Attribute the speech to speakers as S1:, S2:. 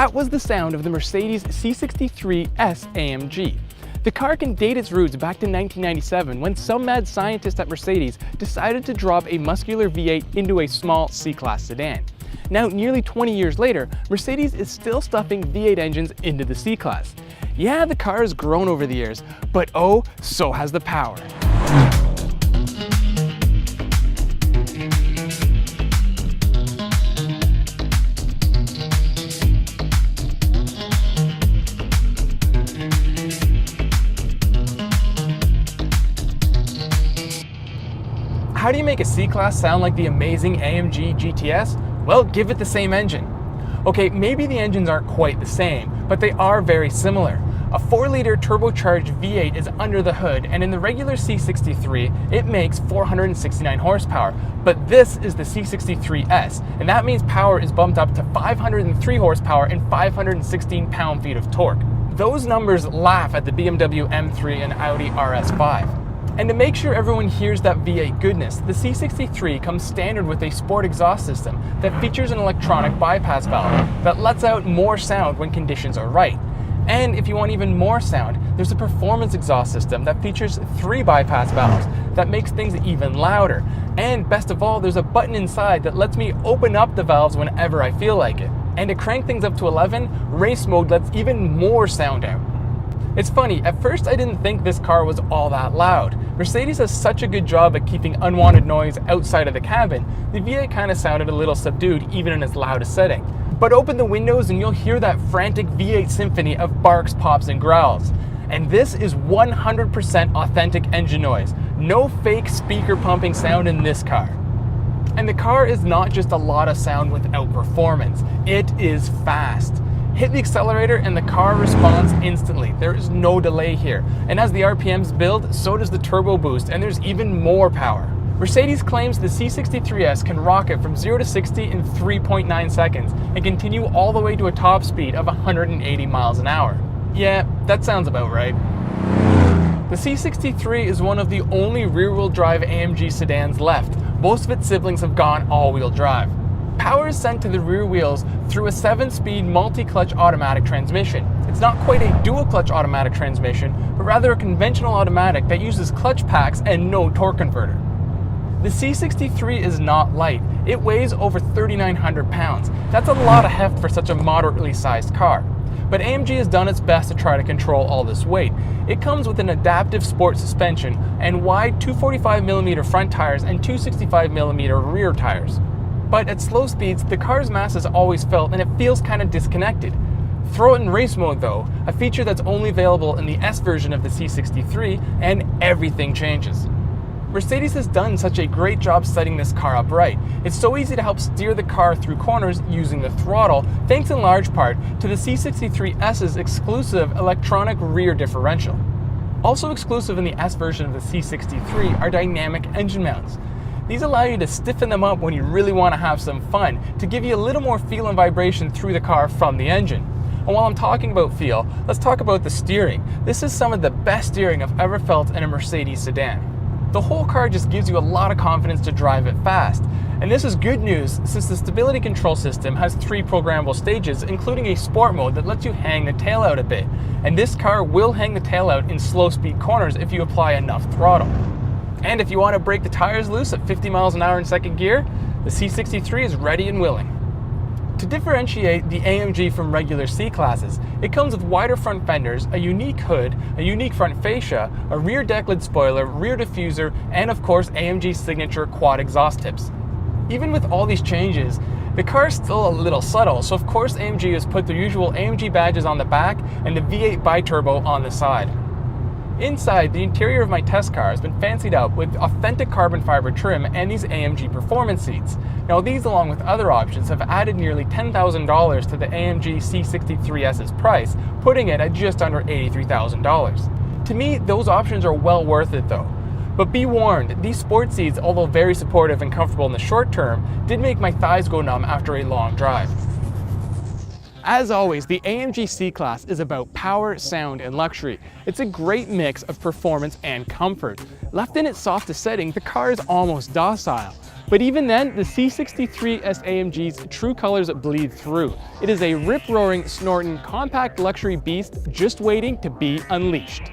S1: That was the sound of the Mercedes C63 S AMG. The car can date its roots back to 1997 when some mad scientist at Mercedes decided to drop a muscular V8 into a small C-Class sedan. Now, nearly 20 years later, Mercedes is still stuffing V8 engines into the C-Class. Yeah, the car has grown over the years, but oh, so has the power. How do you make a C-Class sound like the amazing AMG GTS? Well, give it the same engine. Okay, maybe the engines aren't quite the same, but they are very similar. A 4-liter turbocharged V8 is under the hood, and in the regular C63, it makes 469 horsepower. But this is the C63S, and that means power is bumped up to 503 horsepower and 516 pound-feet of torque. Those numbers laugh at the BMW M3 and Audi RS5. And to make sure everyone hears that V8 goodness, the C63 comes standard with a sport exhaust system that features an electronic bypass valve that lets out more sound when conditions are right. And if you want even more sound, there's a performance exhaust system that features 3 bypass valves that makes things even louder. And best of all, there's a button inside that lets me open up the valves whenever I feel like it. And to crank things up to 11, race mode lets even more sound out. It's funny, at first I didn't think this car was all that loud. Mercedes does such a good job at keeping unwanted noise outside of the cabin, the V8 kind of sounded a little subdued even in its loudest setting. But open the windows and you'll hear that frantic V8 symphony of barks, pops, and growls. And this is 100% authentic engine noise. No fake speaker pumping sound in this car. And the car is not just a lot of sound without performance, it is fast. Hit the accelerator and the car responds instantly. There is no delay here. And as the RPMs build, so does the turbo boost, and there's even more power. Mercedes claims the C63S can rocket from 0 to 60 in 3.9 seconds and continue all the way to a top speed of 180 miles an hour. Yeah, that sounds about right. The C63 is one of the only rear-wheel drive AMG sedans left. Most of its siblings have gone all-wheel drive. Power is sent to the rear wheels through a 7-speed multi-clutch automatic transmission. It's not quite a dual-clutch automatic transmission, but rather a conventional automatic that uses clutch packs and no torque converter. The C63 is not light. It weighs over 3,900 pounds. That's a lot of heft for such a moderately sized car. But AMG has done its best to try to control all this weight. It comes with an adaptive sport suspension and wide 245mm front tires and 265mm rear tires. But at slow speeds, the car's mass is always felt and it feels kind of disconnected. Throw it in race mode though, a feature that's only available in the S version of the C63, and everything changes. Mercedes has done such a great job setting this car up right. It's so easy to help steer the car through corners using the throttle, thanks in large part to the C63S's exclusive electronic rear differential. Also exclusive in the S version of the C63 are dynamic engine mounts. These allow you to stiffen them up when you really want to have some fun, to give you a little more feel and vibration through the car from the engine. And while I'm talking about feel, let's talk about the steering. This is some of the best steering I've ever felt in a Mercedes sedan. The whole car just gives you a lot of confidence to drive it fast. And this is good news since the stability control system has 3 programmable stages, including a sport mode that lets you hang the tail out a bit. And this car will hang the tail out in slow speed corners if you apply enough throttle. And if you want to break the tires loose at 50 miles an hour in second gear, the C63 is ready and willing. To differentiate the AMG from regular C-Classes, it comes with wider front fenders, a unique hood, a unique front fascia, a rear deck lid spoiler, rear diffuser, and of course AMG's signature quad exhaust tips. Even with all these changes, the car is still a little subtle, so of course AMG has put their usual AMG badges on the back and the V8 biturbo on the side. Inside, the interior of my test car has been fancied up with authentic carbon fiber trim and these AMG performance seats. Now these, along with other options, have added nearly $10,000 to the AMG C63S's price, putting it at just under $83,000. To me, those options are well worth it though. But be warned, these sport seats, although very supportive and comfortable in the short term, did make my thighs go numb after a long drive. As always, the AMG C-Class is about power, sound, and luxury. It's a great mix of performance and comfort. Left in its softest setting, the car is almost docile. But even then, the C63S AMG's true colors bleed through. It is a rip-roaring, snorting, compact luxury beast just waiting to be unleashed.